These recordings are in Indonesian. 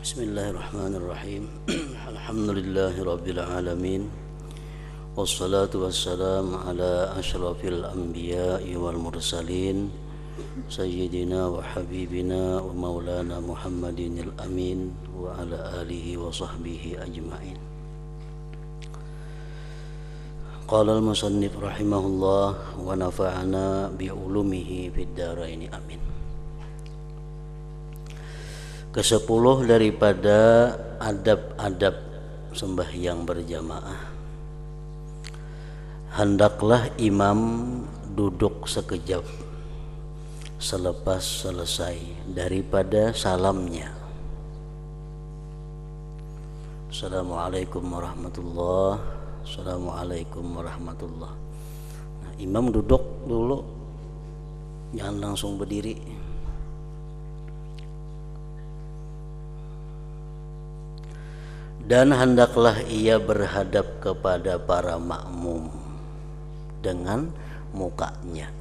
Bismillahirrahmanirrahim. Alhamdulillahi rabbil alamin. Wassalatu wassalamu ala asyrafil anbiya'i wal mursalin Sayyidina wa habibina wa maulana Muhammadinil amin wa ala alihi wa sahbihi ajma'in. Qala al-musannif rahimahullah wa nafa'ana bi'ulumihi fid dharaini amin. Ke-10 daripada adab-adab sembahyang berjamaah. Hendaklah imam duduk sekejap selepas selesai daripada salamnya. Assalamualaikum warahmatullahi wabarakatuh. Assalamualaikum warahmatullahi wabarakatuh. Nah, imam duduk dulu, jangan langsung berdiri. Dan hendaklah ia berhadap kepada para makmum dengan mukanya.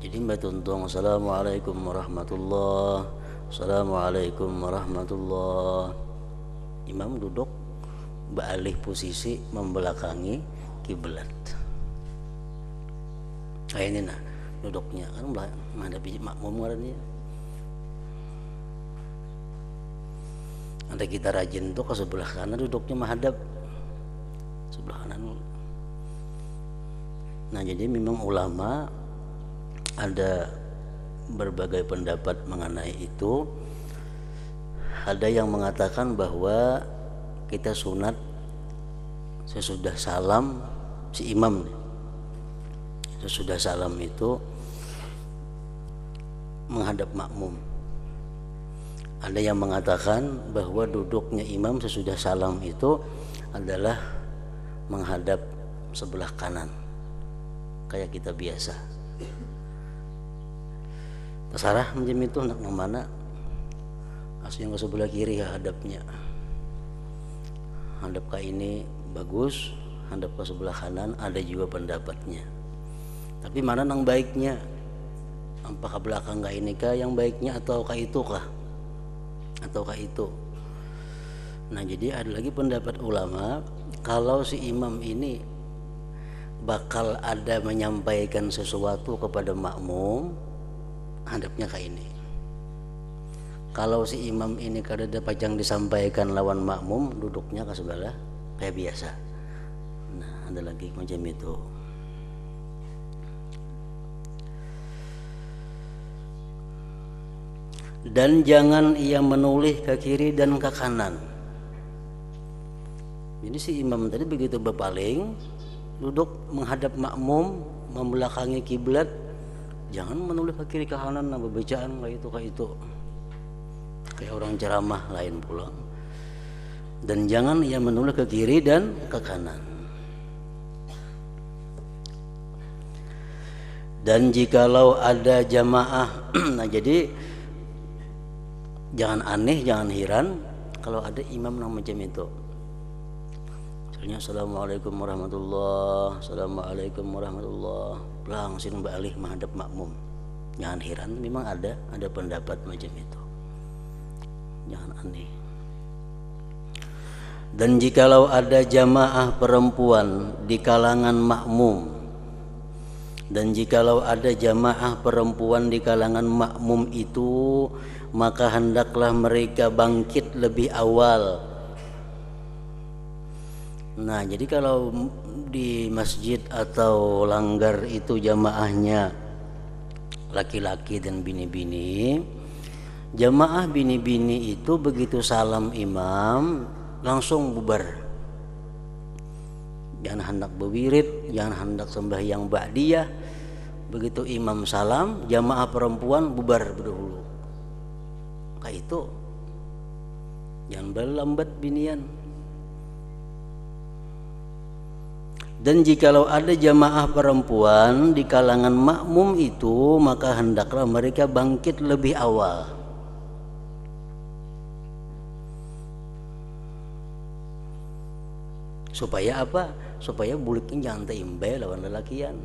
Jadi Mbak Tuntung, Assalamualaikum warahmatullahi wabarakatuh. Assalamualaikum warahmatullahi wabarakatuh. Imam duduk beralih posisi membelakangi kiblat. Kayak ini nah duduknya kan menghadapi makmum kan dia. Ada kita rajin tuh ke sebelah kanan duduknya menghadap sebelah kanan. Nah jadi memang ulama ada berbagai pendapat mengenai itu. Ada yang mengatakan bahwa kita sunat sesudah salam si imam, sesudah salam itu menghadap makmum. Ada yang mengatakan bahwa duduknya imam sesudah salam itu adalah menghadap sebelah kanan kayak kita biasa. Terserah macam itu nak mana. Asal yang ke sebelah kiri ya hadapnya. Hadap ke ini bagus, hadap ke sebelah kanan ada juga pendapatnya. Tapi mana yang baiknya? Apakah belakang ke ini kah yang baiknya atau ke itu kah? Ataukah itu. Nah jadi ada lagi pendapat ulama, kalau si imam ini bakal ada menyampaikan sesuatu kepada makmum, hadapnya kayak ini. Kalau si imam ini kada ada pajang disampaikan lawan makmum, duduknya ke sebelah kayak biasa. Nah ada lagi macam itu. Dan jangan ia menoleh ke kiri dan ke kanan. Jadi si imam tadi begitu berpaling, duduk menghadap makmum, membelakangi kiblat, jangan menoleh ke kiri ke kanan, berbacaan kayak itu. Kayak orang ceramah lain pula. Dan jangan ia menoleh ke kiri dan ke kanan. Dan jikalau ada jamaah, nah jadi jangan aneh, jangan heran kalau ada imam yang macam itu. Misalnya Assalamualaikum warahmatullahi wabarakatuh. Assalamualaikum warahmatullahi wabarakatuh. Langsung balik menghadap makmum. Jangan heran, memang ada pendapat macam itu. Jangan aneh. Dan jikalau ada jamaah perempuan di kalangan makmum, dan jikalau ada jamaah perempuan di kalangan makmum itu, maka hendaklah mereka bangkit lebih awal. Nah jadi kalau di masjid atau langgar itu jamaahnya laki-laki dan bini-bini, jamaah bini-bini itu begitu salam imam langsung bubar. Jangan hendak berwirid, jangan hendak sembahyang ba'diyah. Begitu imam salam, jamaah perempuan bubar berdahulu. Kayak itu. Jangan berlambat binian. Dan jikalau ada jamaah perempuan di kalangan makmum itu, maka hendaklah mereka bangkit lebih awal. Supaya apa? Supaya buliknya jangan teimbai lawan lelakian.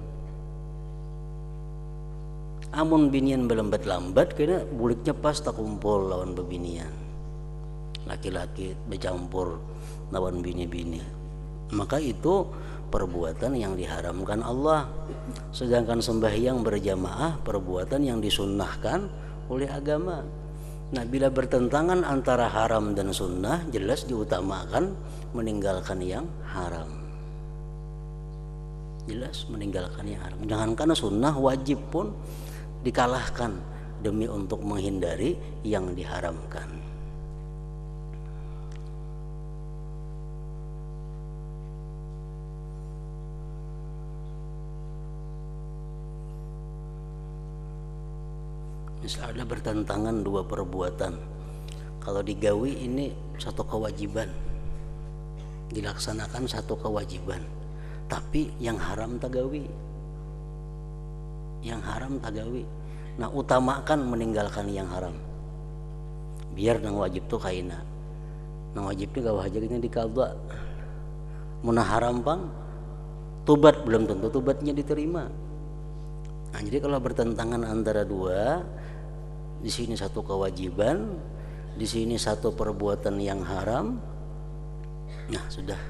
Amun binian belambat-lambat kena buliknya pas tak kumpul lawan bebinian. Laki-laki bercampur lawan bini-bini. Maka itu perbuatan yang diharamkan Allah. Sedangkan sembahyang berjamaah perbuatan yang disunnahkan oleh agama. Nah, bila bertentangan antara haram dan sunnah, jelas diutamakan meninggalkan yang haram. Jelas meninggalkan yang haram. Jangankan sunnah, wajib pun dikalahkan demi untuk menghindari yang diharamkan. Misalnya bertentangan dua perbuatan, kalau digawi ini satu kewajiban, dilaksanakan satu kewajiban, tapi yang haram tagawi, yang haram tagawi. Nah, utamakan meninggalkan yang haram, biar nang wajib tuh kaina, nang wajibnya gak wajibnya dikabak. Munah haram pang tubat belum tentu tubatnya diterima. Nah, jadi kalau bertentangan antara dua, di sini satu kewajiban, di sini satu perbuatan yang haram, nah sudah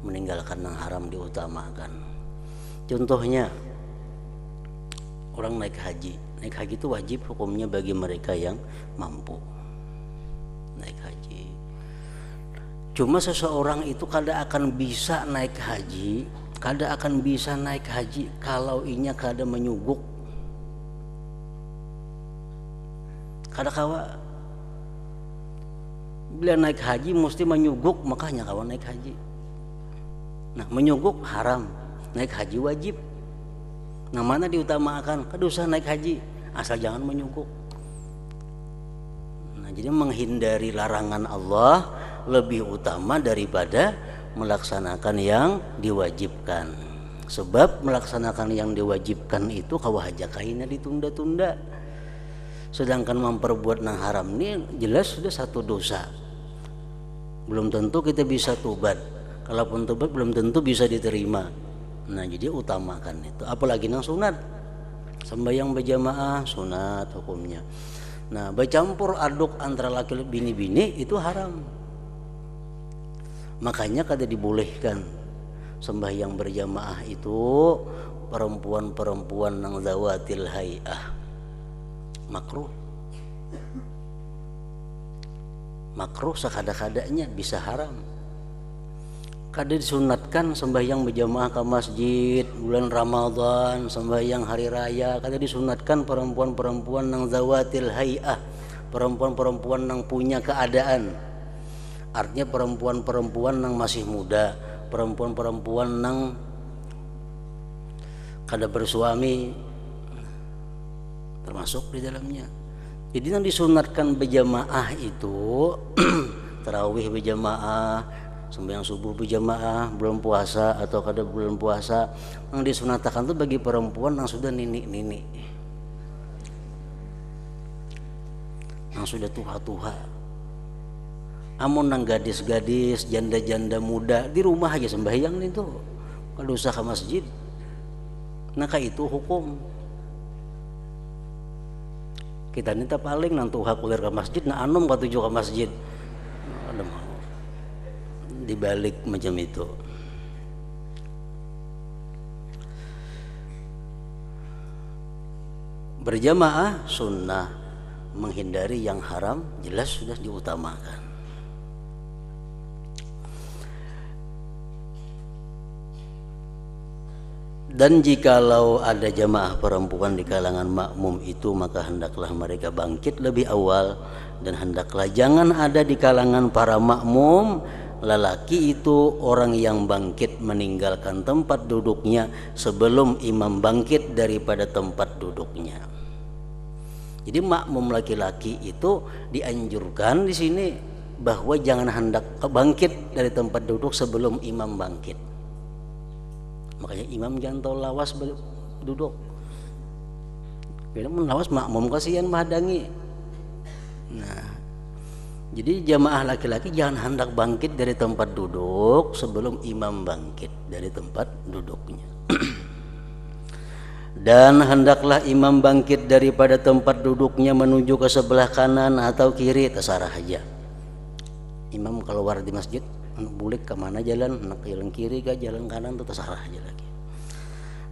meninggalkan yang haram diutamakan. Contohnya orang naik haji itu wajib hukumnya bagi mereka yang mampu naik haji. Cuma seseorang itu kada akan bisa naik haji, kalau inya kada menyuguk, kada kawa. Bila naik haji mesti menyuguk, makanya kawan naik haji. Nah, menyuguk haram, naik haji wajib. Nah, mana diutamakan? Kada usah naik haji, asal jangan menyuguk. Nah, jadi menghindari larangan Allah lebih utama daripada melaksanakan yang diwajibkan. Sebab melaksanakan yang diwajibkan itu kawahaja kaina ditunda-tunda. Sedangkan memperbuat yang haram ini jelas sudah satu dosa. Belum tentu kita bisa tobat. Kalaupun tobat belum tentu bisa diterima. Nah, jadi utamakan itu. Apalagi yang sunat. Sembahyang berjamaah sunat hukumnya. Nah, bercampur aduk antara laki-laki bini-bini itu haram. Makanya kada dibolehkan sembahyang berjamaah itu perempuan-perempuan nang zawatil hayah. Makruh sakada-kadanya, bisa haram. Kada disunatkan sembahyang berjamaah ke masjid bulan Ramadan, sembahyang hari raya, kada disunatkan perempuan-perempuan nang zawatil hayah, perempuan-perempuan nang punya keadaan. Artinya perempuan-perempuan nang masih muda, perempuan-perempuan nang kada bersuami, termasuk di dalamnya. Jadi yang disunatkan berjamaah itu tarawih berjamaah, sembahyang subuh berjamaah, belum puasa atau kada belum puasa, yang disunatkan itu bagi perempuan yang sudah nini-nini, yang sudah tua-tua. Amun nang gadis-gadis, janda-janda muda di rumah aja sembahyang itu, kalau usah ke masjid. Nah, itu hukum. Kita ini tak paling nang tuha kulir ke masjid, nah anom katuju ke masjid. Ada mau dibalik macam itu. Berjamaah sunnah, menghindari yang haram jelas sudah diutamakan. Dan jikalau ada jamaah perempuan di kalangan makmum itu, maka hendaklah mereka bangkit lebih awal, dan hendaklah jangan ada di kalangan para makmum lelaki itu orang yang bangkit meninggalkan tempat duduknya sebelum imam bangkit daripada tempat duduknya. Jadi makmum laki-laki itu dianjurkan di sini bahwa jangan hendak bangkit dari tempat duduk sebelum imam bangkit. Makanya imam jangan tahu lawas duduk. Bila lawas makmum kasihan menghadangi. Nah, jadi jamaah laki-laki jangan hendak bangkit dari tempat duduk sebelum imam bangkit dari tempat duduknya. Dan hendaklah imam bangkit daripada tempat duduknya menuju ke sebelah kanan atau kiri, terserah aja. Imam keluar di masjid, bulik kemana jalan, nak jalan kiri ke jalan kanan, itu terserah aja lagi.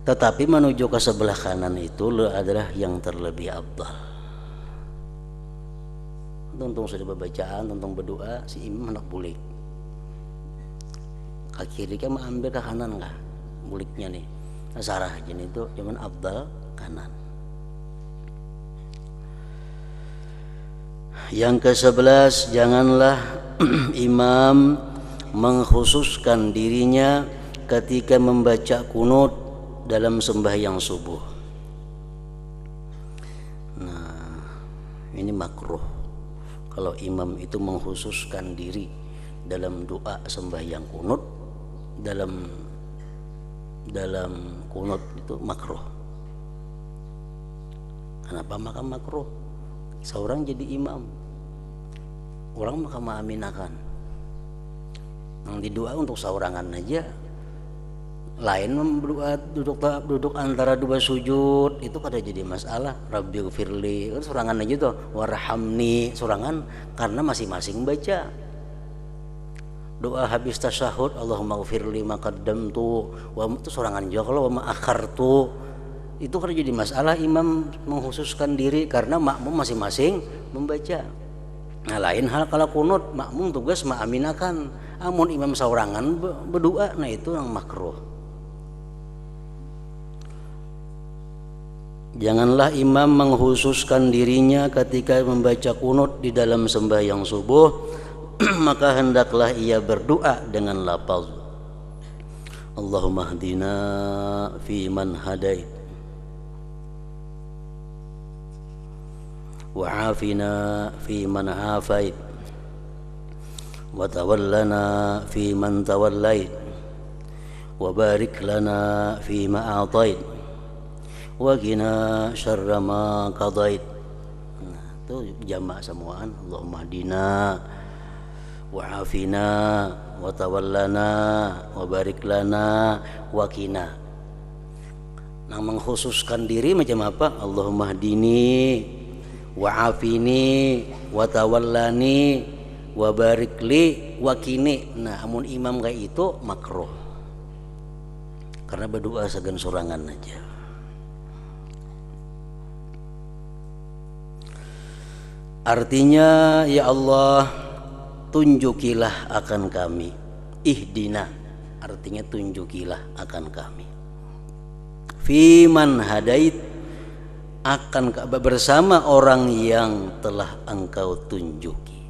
Tetapi menuju ke sebelah kanan itu adalah yang terlebih afdal. Tuntung sudah bacaan, tuntung berdoa, si imam hendak bulik. Ke kiri kan mau ambil ke kanan kah? Buliknya nih. Sarah jenis itu cuman afdal kanan. Yang ke-11, janganlah imam mengkhususkan dirinya ketika membaca kunut dalam sembahyang subuh. Nah, ini makruh kalau imam itu mengkhususkan diri dalam doa sembahyang kunut, dalam kunut itu makruh. Kenapa maka makruh? Seorang jadi imam, orang maka mengaminakan. Yang didoa untuk seorangan aja. Lain berdoa duduk antara dua sujud itu kada jadi masalah. Rabbighfirli kan sorangan aja tuh, warhamni sorangan karena masing-masing baca. Doa habis tasyahud, Allahumma ghfirli ma qaddamtu wa itu sorangan juga. Kalau wa ma akhartu itu kan jadi masalah imam mengkhususkan diri karena makmum masing-masing membaca. Nah, lain hal kalau kunut makmum tugas mengaminakan. Amun imam saurangan berdoa, nah itu yang makruh. Janganlah imam mengkhususkan dirinya ketika membaca kunut di dalam sembahyang subuh. Maka hendaklah ia berdoa dengan lafaz Allahumma hdina fi man hadait wa afina fi man afait wa tawallana fi man tawallait wa barik lana fi ma atait wa qina syarra ma qadait. Nah, itu jamak semuaan. Allahumma hdina wa afina wa tawallana wa barik lana wa qina. Nah, mengkhususkan diri macam apa? Allahumma hdini wa afini wa tawallani wa barik li wa qini. Nah, amun imam kayak itu makruh. Karena berdoa segan sorangan aja. Artinya, ya Allah, tunjukilah akan kami. Ihdina artinya tunjukilah akan kami. Fiman hadait akan bersama orang yang telah engkau tunjuki.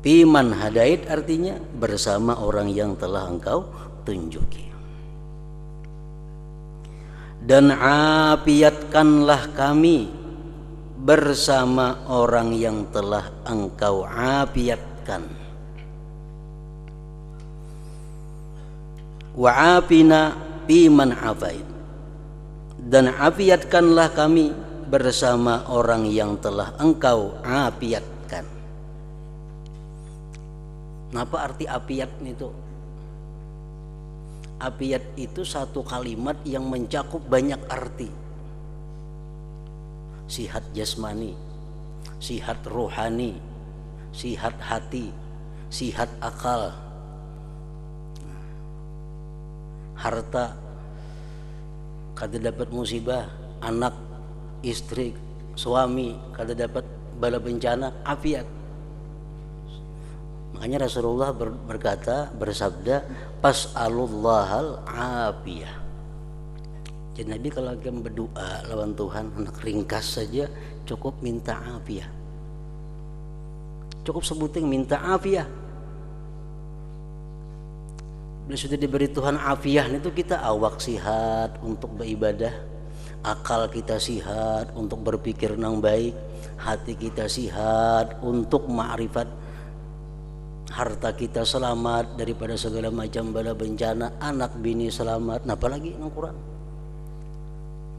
Fiman hadait artinya bersama orang yang telah engkau tunjuki. Dan afiatkanlah kami bersama orang yang telah engkau afiatkan. Wa afina biman afait. Dan afiatkanlah kami bersama orang yang telah engkau afiatkan. Apa arti afiat itu? Afiat itu satu kalimat yang mencakup banyak arti. Sihat jasmani, sihat rohani, sihat hati, sihat akal, harta, kada dapat musibah, anak, istri, suami, kada dapat bala bencana, afiat. Makanya Rasulullah bersabda, pas'alullahal afiyah. Jadi Nabi kalau akan berdoa lawan Tuhan, hendak ringkas saja cukup minta afiyah. Cukup sebuting minta afiyah. Bila sudah diberi Tuhan afiyah itu kita awak sihat untuk beribadah, akal kita sihat untuk berpikir nang baik, hati kita sihat untuk ma'rifat, harta kita selamat daripada segala macam bala bencana, anak bini selamat. Nah, apalagi nang Quran.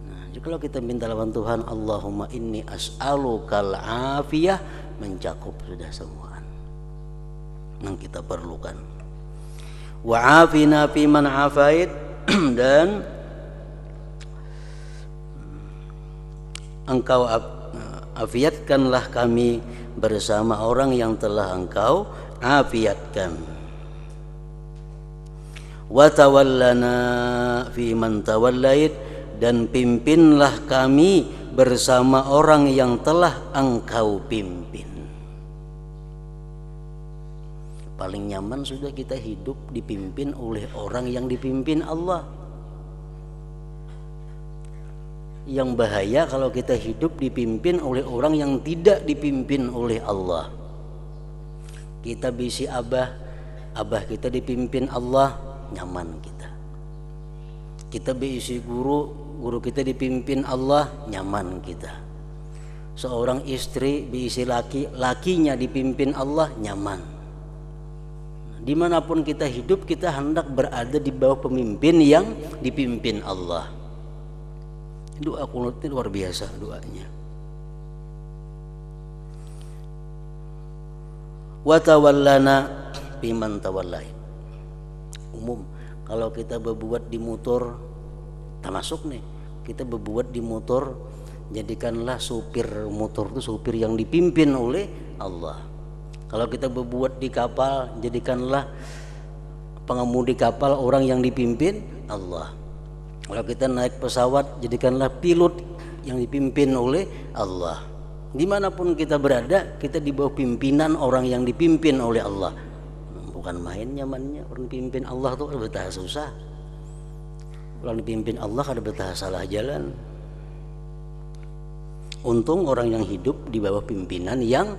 Nah, jadi kalau kita minta lawan Tuhan, Allahumma inni as'alukal afiyah, mencakup sudah semuaan yang kita perlukan. Wa afina fi man afait, dan engkau afiatkanlah kami bersama orang yang telah engkau afiatkan. Wa tawallana fi man tawallait, dan pimpinlah kami bersama orang yang telah engkau pimpin. Paling nyaman sudah kita hidup dipimpin oleh orang yang dipimpin Allah. Yang bahaya kalau kita hidup dipimpin oleh orang yang tidak dipimpin oleh Allah. Kita bisi abah kita dipimpin Allah, nyaman kita. Kita bisi guru kita dipimpin Allah, nyaman kita. Seorang istri bisi lakinya dipimpin Allah, nyaman. Dimanapun kita hidup, kita hendak berada di bawah pemimpin yang dipimpin Allah. Doa kunut ini luar biasa doanya. Wa tawallana biman tawallait. Umum kalau kita berbuat di motor, termasuk nih kita berbuat di motor, jadikanlah supir motor itu supir yang dipimpin oleh Allah. Kalau kita berbuat di kapal, jadikanlah pengemudi kapal orang yang dipimpin Allah. Kalau kita naik pesawat, jadikanlah pilot yang dipimpin oleh Allah. Dimanapun kita berada, kita di bawah pimpinan orang yang dipimpin oleh Allah. Bukan main nyamannya. Orang dipimpin Allah tuh ada betah susah. Orang dipimpin Allah ada betah salah jalan. Untung orang yang hidup di bawah pimpinan yang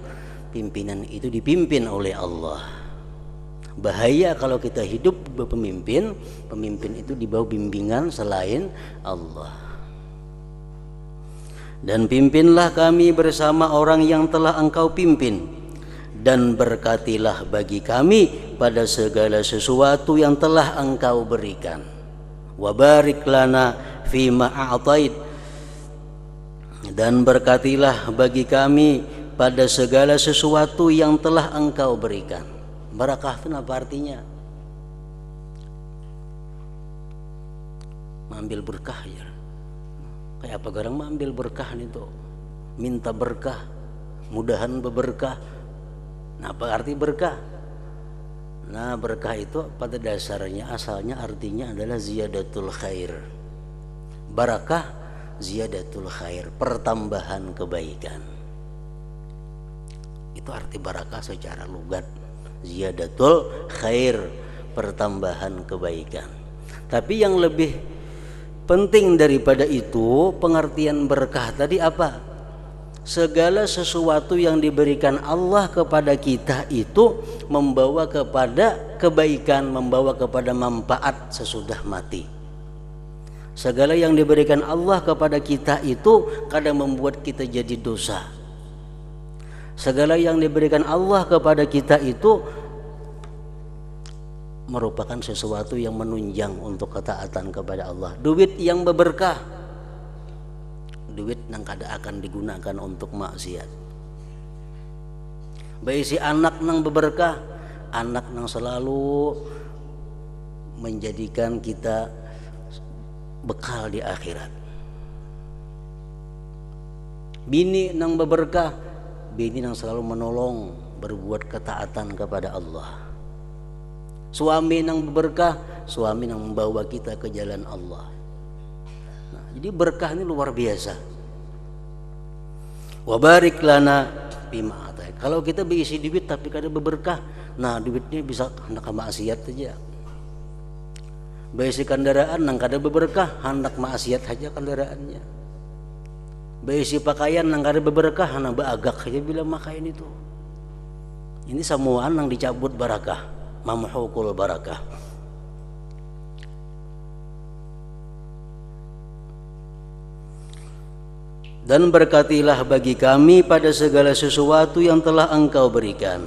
pimpinan itu dipimpin oleh Allah. Bahaya kalau kita hidup berpemimpin, pemimpin itu di bawah bimbingan selain Allah. Dan pimpinlah kami bersama orang yang telah engkau pimpin, dan berkatilah bagi kami pada segala sesuatu yang telah engkau berikan. Wa barik lana fima a'tait, dan berkatilah bagi kami pada segala sesuatu yang telah engkau berikan. Barakah itu apa artinya? Mengambil berkah ya. Kayak apa garang mengambil berkah itu? Minta berkah, mudahan berberkah. Nah, apa arti berkah? Nah, berkah itu pada dasarnya asalnya artinya adalah ziyadatul khair. Barakah ziyadatul khair, pertambahan kebaikan. Itu arti barakah secara lugat. Ziyadatul khair, pertambahan kebaikan. Tapi yang lebih penting daripada itu, pengertian berkah tadi apa? Segala sesuatu yang diberikan Allah kepada kita itu membawa kepada kebaikan, membawa kepada manfaat sesudah mati. Segala yang diberikan Allah kepada kita itu kadang membuat kita jadi dosa. Segala yang diberikan Allah kepada kita itu merupakan sesuatu yang menunjang untuk ketaatan kepada Allah. Duit yang berberkah, duit yang kada akan digunakan untuk maksiat. Baik si anak nang berberkah, anak nang selalu menjadikan kita bekal di akhirat. Bini nang berberkah, bini yang selalu menolong berbuat ketaatan kepada Allah. Suami yang berkah, suami yang membawa kita ke jalan Allah. Nah, jadi berkah ini luar biasa. Wa barik lana bima atai. Kalau kita berisi duit tapi kada berberkah, nah duitnya bisa hendak maksiat saja. Berisi kendaraan nang kada berberkah, hendak maksiat saja kendaraannya. Berisi pakaian nang kada berberkah, hendak beagak saja bila makain itu. Ini semua nang dicabut barakah. Mamhukul barakah. Dan berkatilah bagi kami pada segala sesuatu yang telah engkau berikan.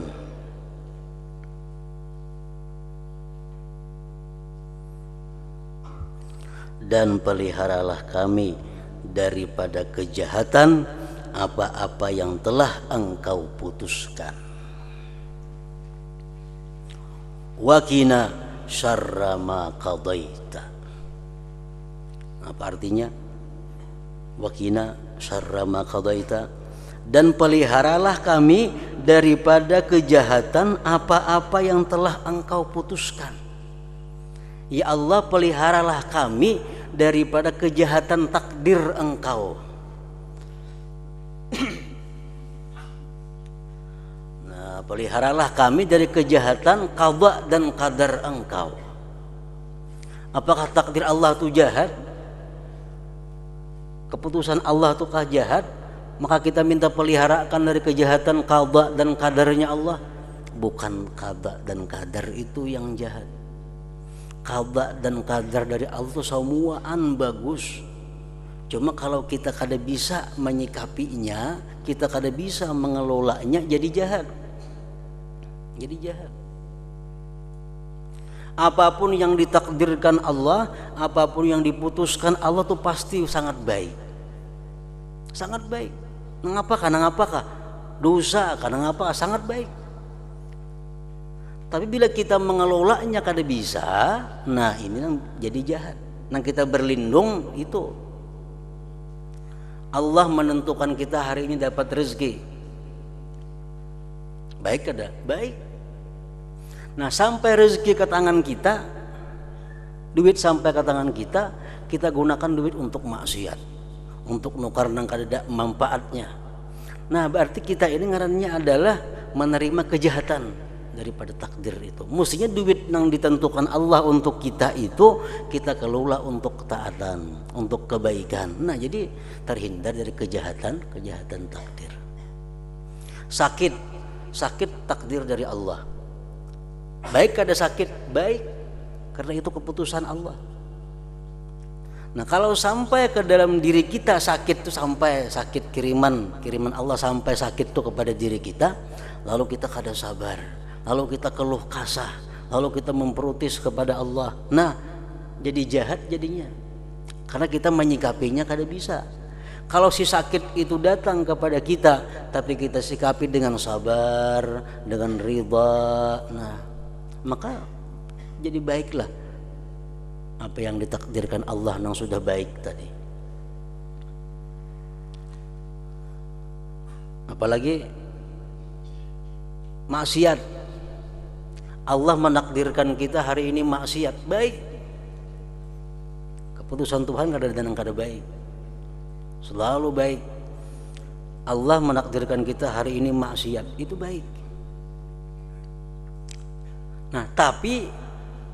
Dan peliharalah kami daripada kejahatan apa-apa yang telah engkau putuskan. Wakina syarra ma qadaita. Apa artinya? Waqina syarra ma qadaita, dan peliharalah kami daripada kejahatan apa-apa yang telah engkau putuskan. Ya Allah, peliharalah kami daripada kejahatan takdir engkau. Nah, peliharalah kami dari kejahatan qada dan qadar engkau. Apakah takdir Allah itu jahat? Keputusan Allah itu kah jahat? Maka kita minta peliharakan dari kejahatan qada dan qadarnya Allah. Bukan qada dan qadar itu yang jahat. Qada dan qadar dari Allah itu semuaan bagus. Cuma kalau kita kada bisa menyikapinya, kita kada bisa mengelolanya, jadi jahat. Jadi jahat. Apapun yang ditakdirkan Allah, apapun yang diputuskan Allah itu pasti sangat baik. Sangat baik. Ngapakah? Dosa, karena ngapakah? Sangat baik. Tapi bila kita mengelolanya kada bisa, nah ini yang jadi jahat. Nah kita berlindung itu. Allah menentukan kita hari ini dapat rezeki. Baik kada? Baik. Nah sampai rezeki ke tangan kita, duit sampai ke tangan kita, kita gunakan duit untuk maksiat, untuk nukar nang kada manfaatnya. Nah berarti kita ini ngarannya adalah menerima kejahatan daripada takdir itu. Mestinya duit yang ditentukan Allah untuk kita itu kita kelola untuk ketaatan, untuk kebaikan. Nah jadi terhindar dari kejahatan takdir. Sakit takdir dari Allah. Baik ada sakit, baik, karena itu keputusan Allah. Nah kalau sampai ke dalam diri kita sakit itu, sampai sakit kiriman Allah, sampai sakit itu kepada diri kita, lalu kita kada sabar, lalu kita keluh kasah, lalu kita memprotes kepada Allah. Nah jadi jahat jadinya, karena kita menyikapinya kada bisa. Kalau si sakit itu datang kepada kita, tapi kita sikapi dengan sabar, dengan ridha, nah maka jadi baiklah apa yang ditakdirkan Allah yang sudah baik tadi. Apalagi maksiat, Allah menakdirkan kita hari ini maksiat, baik. Keputusan Tuhan kada ada yang kada baik, selalu baik. Allah menakdirkan kita hari ini maksiat, itu baik. Nah tapi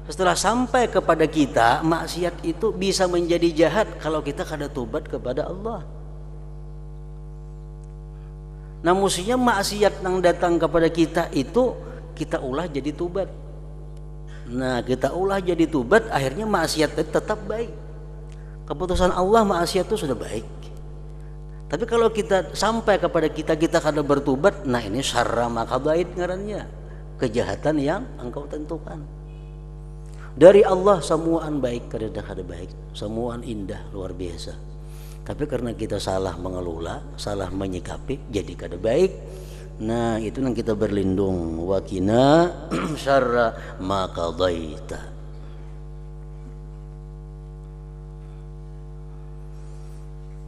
setelah sampai kepada kita, maksiat itu bisa menjadi jahat kalau kita kada tobat kepada Allah. Nah mestinya maksiat yang datang kepada kita itu kita ulah jadi tobat. Nah kita ulah jadi tobat, akhirnya maksiat itu tetap baik. Keputusan Allah maksiat itu sudah baik. Tapi kalau kita sampai kepada kita kada bertobat, nah ini syarra ma qadait ngarannya, kejahatan yang engkau tentukan. Dari Allah semuaan baik, kada baik, semuaan indah, luar biasa. Tapi karena kita salah mengelola, salah menyikapi, jadi kada baik. Nah itu yang kita berlindung. Waqina syarra ma qadaita.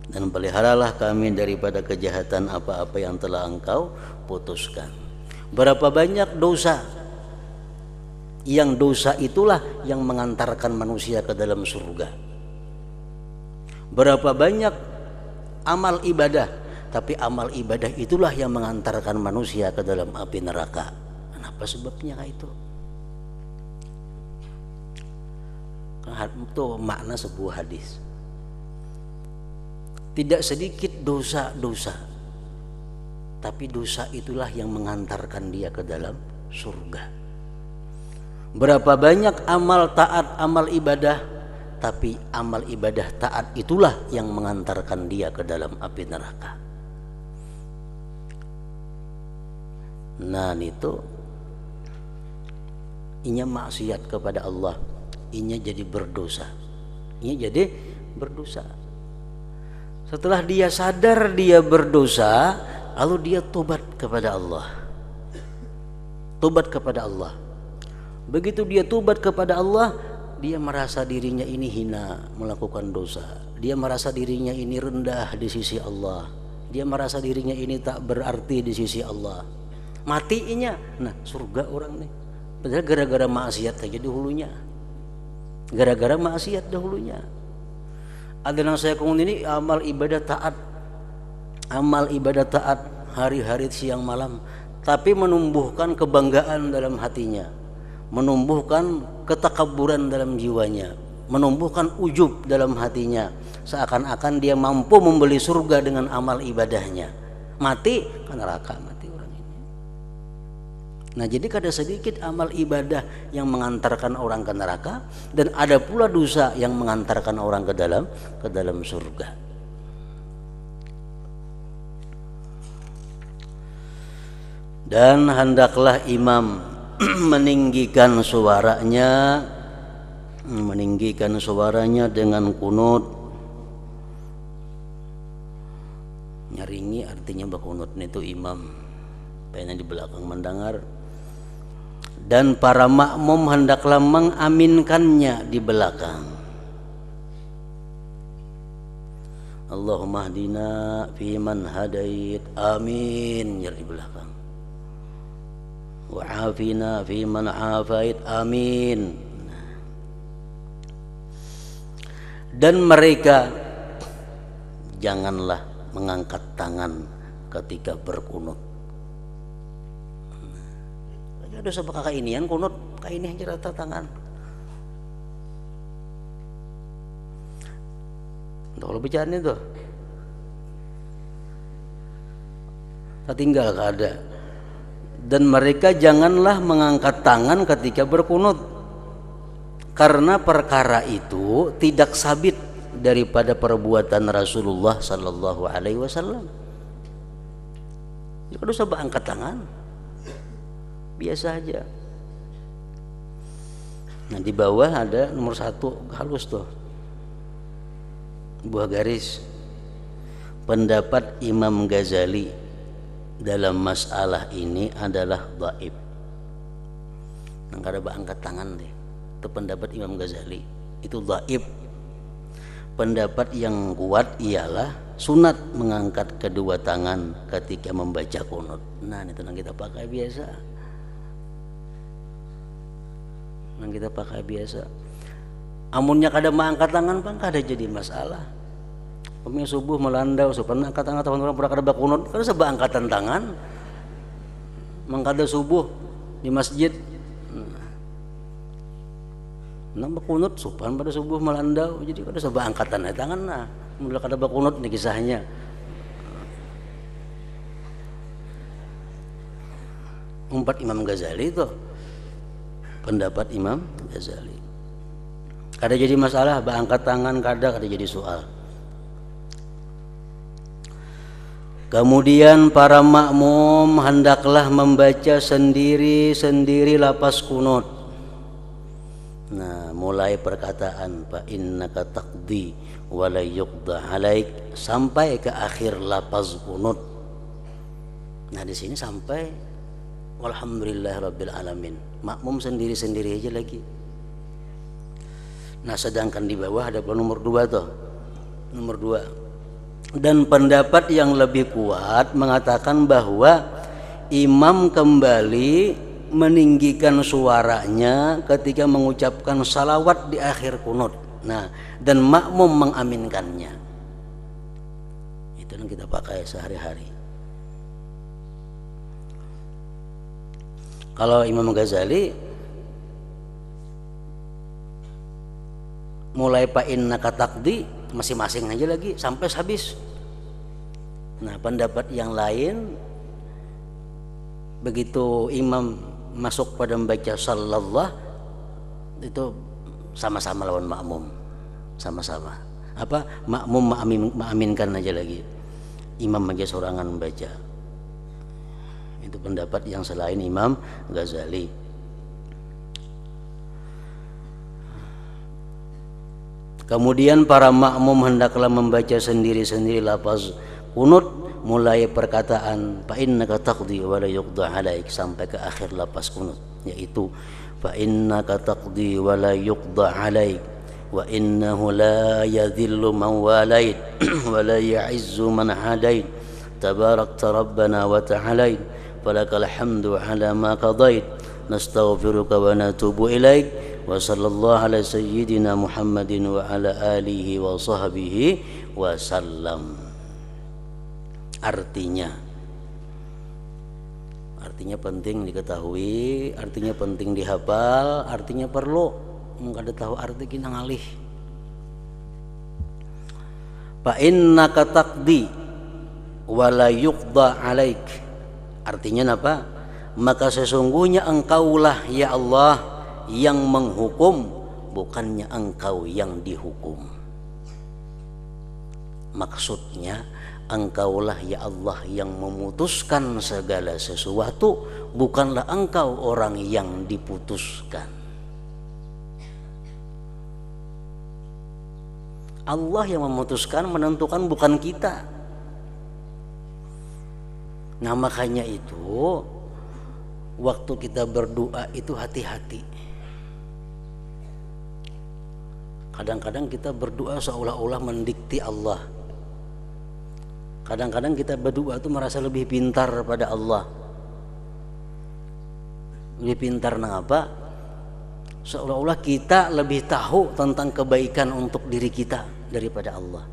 Dan peliharalah kami daripada kejahatan apa-apa yang telah engkau putuskan. Berapa banyak dosa, yang dosa itulah yang mengantarkan manusia ke dalam surga. Berapa banyak amal ibadah, tapi amal ibadah itulah yang mengantarkan manusia ke dalam api neraka. Kenapa sebabnya itu? Itu makna sebuah hadis. Tidak sedikit dosa-dosa, tapi dosa itulah yang mengantarkan dia ke dalam surga. Berapa banyak amal taat, amal ibadah, tapi amal ibadah taat itulah yang mengantarkan dia ke dalam api neraka. Nah itu inya maksiat kepada Allah, inya jadi berdosa. Setelah dia sadar dia berdosa, lalu dia tobat kepada Allah. Begitu dia tobat kepada Allah, dia merasa dirinya ini hina melakukan dosa. Dia merasa dirinya ini rendah di sisi Allah. Dia merasa dirinya ini tak berarti di sisi Allah. Matinya, nah surga orang nih. Padahal gara-gara maksiat aja dahulunya. Gara-gara maksiat dahulunya. Ada yang saya kongkong ini amal ibadah taat. Amal ibadah taat hari-hari siang malam. Tapi menumbuhkan kebanggaan dalam hatinya. Menumbuhkan ketakaburan dalam jiwanya. Menumbuhkan ujub dalam hatinya. Seakan-akan dia mampu membeli surga dengan amal ibadahnya. Mati ke neraka, mati orang ini. Nah, jadi ada sedikit amal ibadah yang mengantarkan orang ke neraka, dan ada pula dosa yang mengantarkan orang ke dalam surga. Dan hendaklah imam meninggikan suaranya dengan kunut. Nyaringi artinya bakunut itu imam pengen di belakang mendengar, dan para makmum hendaklah mengaminkannya di belakang. Allahumma hdina fi man hadait, amin, di belakang. Wa afina fi man afait, amin. Dan mereka janganlah mengangkat tangan ketika berkunut. Ada sebab kakak inian kunut, kakak ini aja rata tangan. Kalau bicara itu, tak tinggal ada. Dan mereka janganlah mengangkat tangan ketika berkunut, karena perkara itu tidak sabit daripada perbuatan Rasulullah sallallahu alaihi wasallam. Jadi kalau coba angkat tangan biasa aja. Nah, di bawah ada nomor 1 halus tuh, buah garis. Pendapat Imam Ghazali dalam masalah ini adalah dhaif. Nah, kada angkat tangan deh. Itu pendapat Imam Ghazali, itu dhaif. Pendapat yang kuat ialah sunat mengangkat kedua tangan ketika membaca kunut. Nah, itu yang kita pakai biasa. Amunnya kada mengangkat tangan pang kada jadi masalah. Peming subuh melandau, supaya angkat tangan tahun orang pura kada bakunut, kada sebab angkatan tangan. Mangkada subuh di masjid. Nang bakunut supan pada subuh melandau, jadi kada sebab angkatan tangan nah. Mula kada bakunut ni kisahnya. Umpat Imam Ghazali itu, pendapat Imam Ghazali. Kada jadi masalah, angkat tangan kada jadi soal. Kemudian para makmum hendaklah membaca sendiri-sendiri lapas kunut. Nah, mulai perkataan fa innaka taqdi wa la yuqda alaik sampai ke akhir lafaz kunut. Nah, di sini sampai walhamdulillahirabbil alamin. Makmum sendiri-sendiri aja lagi. Nah, sedangkan di bawah ada nomor 2 tuh. Nomor 2. Dan pendapat yang lebih kuat mengatakan bahwa imam kembali meninggikan suaranya ketika mengucapkan salawat di akhir kunut. Nah, dan makmum mengaminkannya. Itu yang kita pakai sehari-hari. Kalau Imam Ghazali mulai fa innaka taqdi masing-masing aja lagi sampai habis. Nah, pendapat yang lain begitu imam masuk pada membaca sallallahu itu sama-sama lawan makmum, sama-sama apa makmum mengaminkan aja lagi, imam aja sorangan membaca. Itu pendapat yang selain Imam Ghazali. Kemudian para makmum hendaklah membaca sendiri-sendiri lafaz kunut mulai perkataan fa innaka taqdi wa la yuqda alaik sampai ke akhir lafaz kunut, yaitu fa innaka taqdi wa la yuqda 'alaik wa innahu la yadhillu man walait wa la ya'izzu man hadait tabarakta rabbana wa ta'alait falakal hamdu 'ala ma qadait nastaghfiruka wa natubu ilaik wa sallallahu ala sayyidina Muhammadin wa ala alihi wa sahbihi wa sallam. Artinya penting diketahui, artinya penting dihafal, artinya perlu kada tahu arti kita ngalih. Fa innaka taqdi wa la yuqda 'alaik. Artinya apa? Maka sesungguhnya engkaulah ya Allah yang menghukum, bukannya engkau yang dihukum. Maksudnya engkaulah ya Allah yang memutuskan segala sesuatu, bukanlah engkau orang yang diputuskan. Allah yang memutuskan, menentukan, bukan kita. Nah makanya itu waktu kita berdoa itu hati-hati. Kadang-kadang kita berdoa seolah-olah mendikti Allah. Kadang-kadang kita berdoa itu merasa lebih pintar pada Allah. Lebih pintar apa? Seolah-olah kita lebih tahu tentang kebaikan untuk diri kita daripada Allah.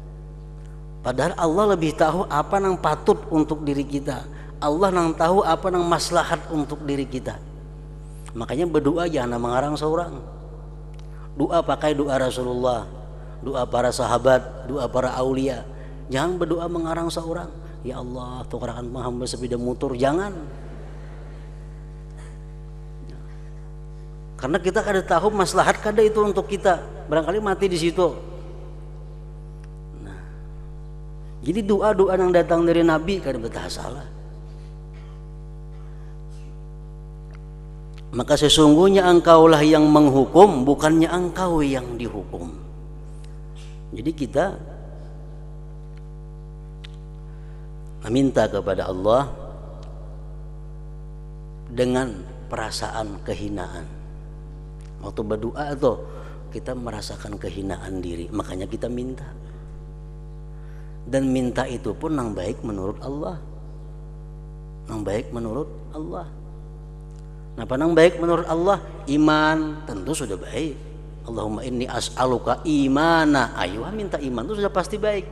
Padahal Allah lebih tahu apa yang patut untuk diri kita. Allah yang tahu apa yang maslahat untuk diri kita. Makanya berdoa jangan mengarang seorang. Doa pakai doa Rasulullah, doa para sahabat, doa para aulia. Jangan berdoa mengarang seorang. Ya Allah, tukarakan hamba sepeda motor. Jangan. Karena kita kada tahu maslahat kada itu untuk kita. Barangkali mati di situ. Nah, jadi doa-doa yang datang dari Nabi kada betah salah. Maka sesungguhnya engkaulah yang menghukum, bukannya engkau yang dihukum. Jadi kita meminta kepada Allah dengan perasaan kehinaan. Waktu berdoa itu kita merasakan kehinaan diri, makanya kita minta. Dan minta itu pun yang baik menurut Allah. Yang baik menurut Allah. Nah, yang baik menurut Allah, iman tentu sudah baik. Allahumma inni as'aluka imana. Ayo minta iman itu sudah pasti baik.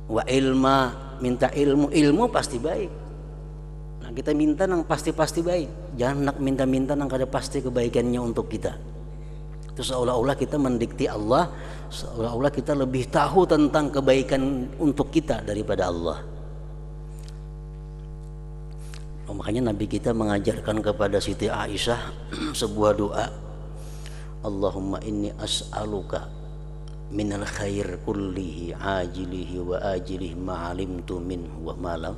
Wa ilma, minta ilmu pasti baik. Nah kita minta yang pasti-pasti baik. Jangan nak minta-minta yang kada pasti kebaikannya untuk kita. Itu seolah-olah kita mendikti Allah, seolah-olah kita lebih tahu tentang kebaikan untuk kita daripada Allah. Makanya Nabi kita mengajarkan kepada Siti Aisyah sebuah doa. Allahumma inni as'aluka minal khair kullihi ajilihi wa ajilihi ma'alimtu minhu wa malam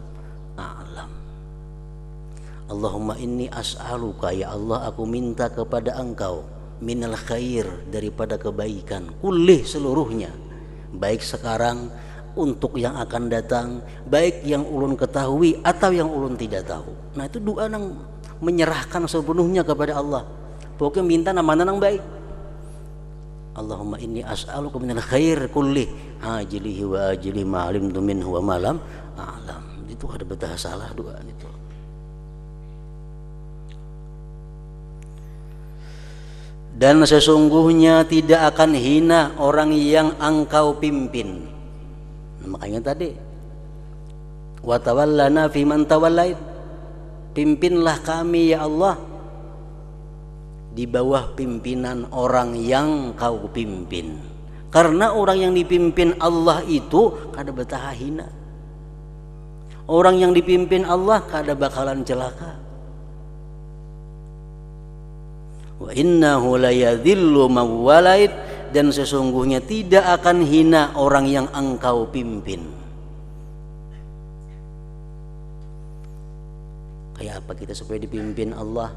a'lam. Allahumma inni as'aluka, ya Allah aku minta kepada engkau, minal khair, daripada kebaikan, kullih seluruhnya, baik sekarang untuk yang akan datang, baik yang ulun ketahui atau yang ulun tidak tahu. Nah itu doa yang menyerahkan sepenuhnya kepada Allah. Pokoknya minta nama yang baik. Allahumma inni as'aluka minal khair kulli ajilihi wa ajilihi ma'alimtu minhu wa malam a'lam. Itu ada betah salah doa itu. Dan sesungguhnya tidak akan hina orang yang engkau pimpin. Nah, makanya tadi wa tawallana fi man tawallait, pimpinlah kami ya Allah di bawah pimpinan orang yang kau pimpin. Karena orang yang dipimpin Allah itu kada betah hina. Orang yang dipimpin Allah kada bakalan celaka. Wa innahu la yadhillu man walait, dan sesungguhnya tidak akan hina orang yang engkau pimpin. Kayak apa kita supaya dipimpin Allah?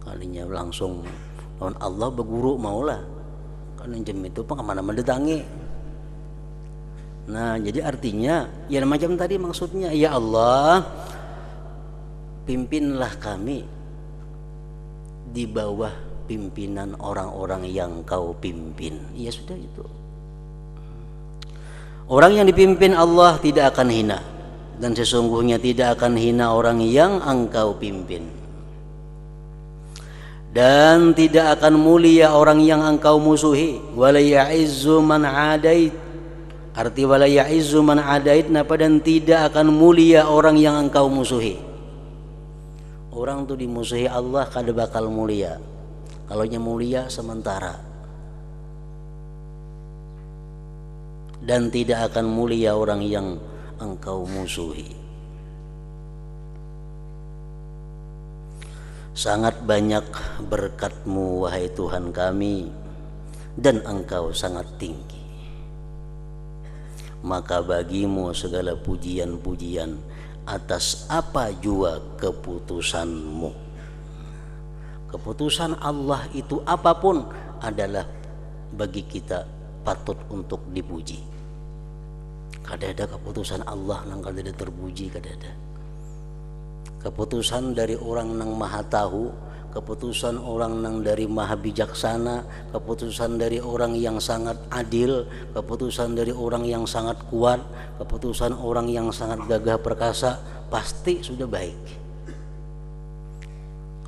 Kalinya langsung lawan Allah berguru maulah. Kan jem itu pengamana mendatangi. Nah, jadi artinya ya macam tadi maksudnya, ya Allah, pimpinlah kami di bawah pimpinan orang-orang yang kau pimpin. Ya sudah itu. Orang yang dipimpin Allah tidak akan hina, dan sesungguhnya tidak akan hina orang yang engkau pimpin, dan tidak akan mulia orang yang engkau musuhi. Wala ya'izzu man adait, arti wala ya'izzu man adait napa, dan tidak akan mulia orang yang engkau musuhi. Orang tuh dimusuhi Allah kada bakal mulia. Kalau mulia sementara, dan tidak akan mulia orang yang engkau musuhi. Sangat banyak berkat-Mu wahai Tuhan kami, dan Engkau sangat tinggi. Maka bagimu segala pujian-pujian atas apa jua keputusan-Mu. Keputusan Allah itu apapun adalah bagi kita patut untuk dipuji. Kada ada keputusan Allah nang kada ada terpuji, kada ada. Keputusan dari orang nang maha tahu, keputusan orang nang dari maha bijaksana, keputusan dari orang yang sangat adil, keputusan dari orang yang sangat kuat, keputusan orang yang sangat gagah perkasa, pasti sudah baik.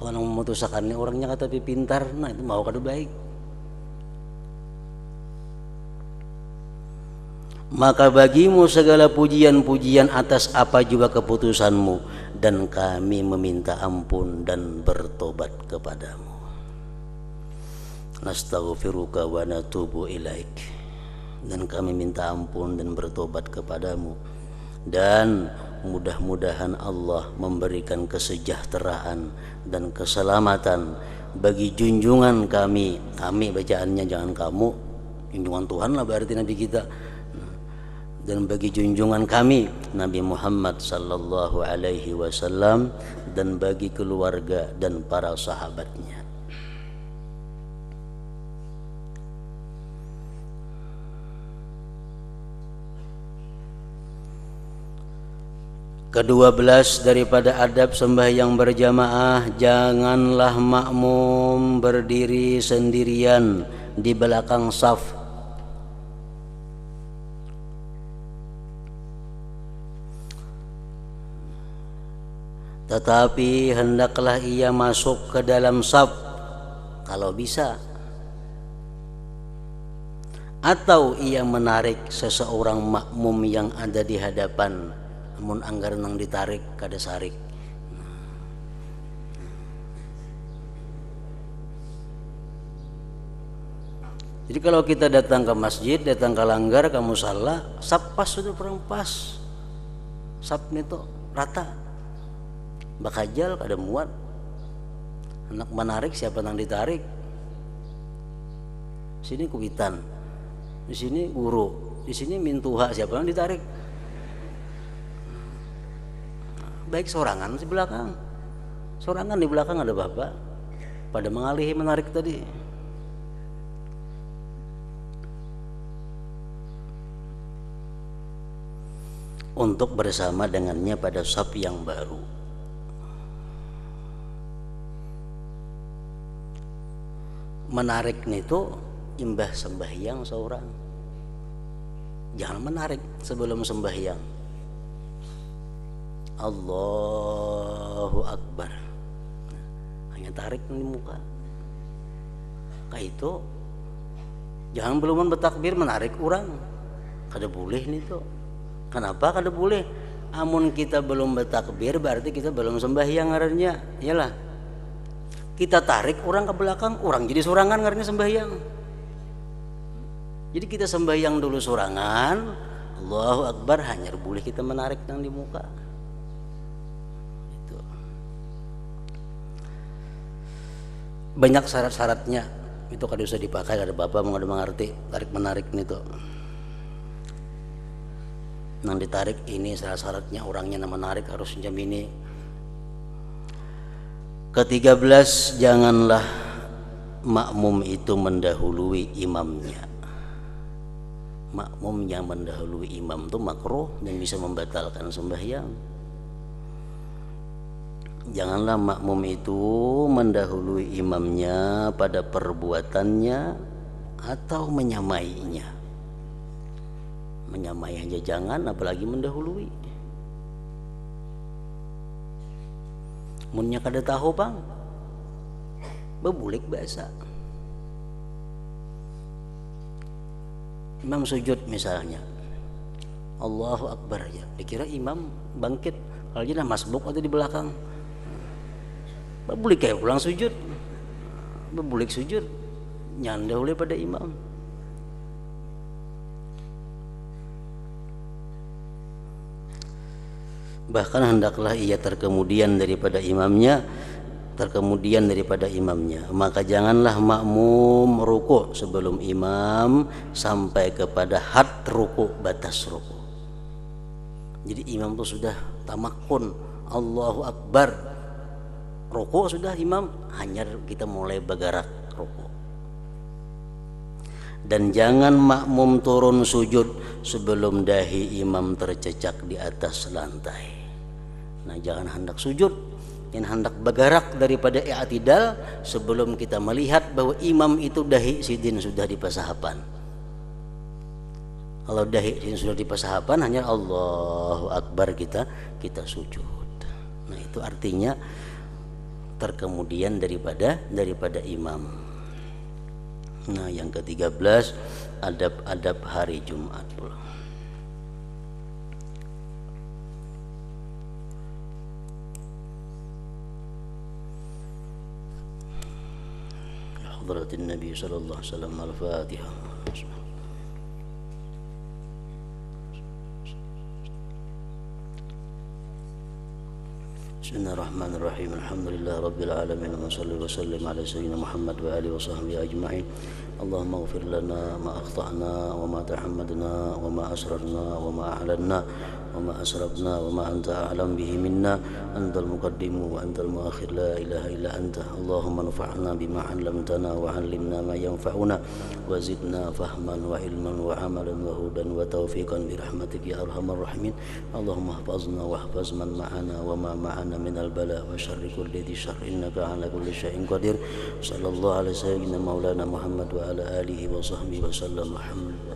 Kalau nang memutuskan ini orangnya kata pintar, nah itu mau kada baik. Maka bagimu segala pujian-pujian atas apa juga keputusan-Mu, dan kami meminta ampun dan bertobat kepadamu. Nastaghfiruka wa natubu ilaik, dan kami minta ampun dan bertobat kepadamu, dan mudah-mudahan Allah memberikan kesejahteraan dan keselamatan bagi junjungan kami. Kami bacaannya jangan kamu, junjungan Tuhan lah berarti Nabi kita. Dan bagi junjungan kami Nabi Muhammad sallallahu alaihi wasallam, dan bagi keluarga dan para sahabatnya. Ke-12 daripada adab sembahyang berjamaah, janganlah makmum berdiri sendirian di belakang saf. Tetapi hendaklah ia masuk ke dalam saf kalau bisa, atau ia menarik seseorang makmum yang ada di hadapan, namun anggaran nang ditarik kada sarik. Jadi kalau kita datang ke masjid, datang ke langgar, ke musala, saf pas sudah kurang pas, saf itu rata. Bakajal kada muat, anak menarik siapa nang ditarik. Sini kuitan, di sini guru, di sini mintuha siapa nang ditarik. Baik sorangan di belakang, sorangan di belakang ada bapak pada mengalihi menarik tadi. Untuk bersama dengannya pada saf yang baru. Menarik itu imbah sembahyang seorang, jangan menarik sebelum sembahyang. Allahu Akbar, hanya tarik di muka kayak itu. Jangan belum bertakbir menarik orang, kada boleh nih tuh. Kenapa kada boleh? Amun kita belum bertakbir berarti kita belum sembahyang ngarannya. Iyalah, kita tarik orang ke belakang, orang jadi sorangan ngarannya sembahyang. Jadi kita sembahyang dulu sorangan, Allahu Akbar, hanya boleh kita menarik nang di muka. Itu. Banyak syarat-syaratnya, itu kada usah dipakai, kada bapak mau mengerti tarik menarik itu. Nang ditarik ini syarat-syaratnya, orangnya nang menarik harus jam ini. Ke-13, janganlah makmum itu mendahului imamnya. Makmum yang mendahului imam itu makruh dan bisa membatalkan sembahyang. Janganlah makmum itu mendahului imamnya pada perbuatannya atau menyamainya. Menyamai aja jangan, apalagi mendahului. Munnya kada tahu bang, bebulik biasa. Imam sujud misalnya, Allahu Akbar aja, dikira imam bangkit, kalau jadi masbuk atau di belakang. Bebulik kayak pulang sujud, bebulik sujud, nyandahului pada imam. Bahkan hendaklah ia terkemudian daripada imamnya, maka janganlah makmum ruku' sebelum imam sampai kepada had ruku', batas ruku'. Jadi imam itu sudah tamakkun, Allahu Akbar, ruku' sudah imam, hanya kita mulai bergerak ruku'. Dan jangan makmum turun sujud sebelum dahi imam tercecak di atas lantai. Nah, jangan hendak sujud, jangan hendak bergerak daripada i'tidal sebelum kita melihat bahwa imam itu dahi sidin sudah di pasahapan. Kalau dahi sidin sudah di pasahapan, hanya Allahu Akbar kita sujud. Nah, itu artinya terkemudian daripada imam. Nah, yang ke-13 adab-adab hari Jumat pula. حضرة النبي صلى الله عليه وسلم الفاتحة. بسم الله الرحمن الرحيم الحمد لله رب العالمين وصلى وسلم على سيدنا محمد وآله وصحبه أجمعين اللهم اغفر لنا ما أخطأنا وما تحمدنا وما أسررنا وما أعلنا وما أسرفنا وما أنت أعلم به منا أنت المقدم وأنت المؤخر لا إله إلا أنت اللهم انفعنا بما علمتنا وعلمنا ما ينفعنا وزدنا فهما وعلما وعملا وهدى وتوفيقا برحمتك يا أرحم الراحمين اللهم احفظنا واحفظ من معنا وما معنا من البلاء وشر كل ذي شر إنك على كل شيء قدير صلى الله على سيدنا مولانا محمد وعلى آله وصحبه وسلم الحمد لله.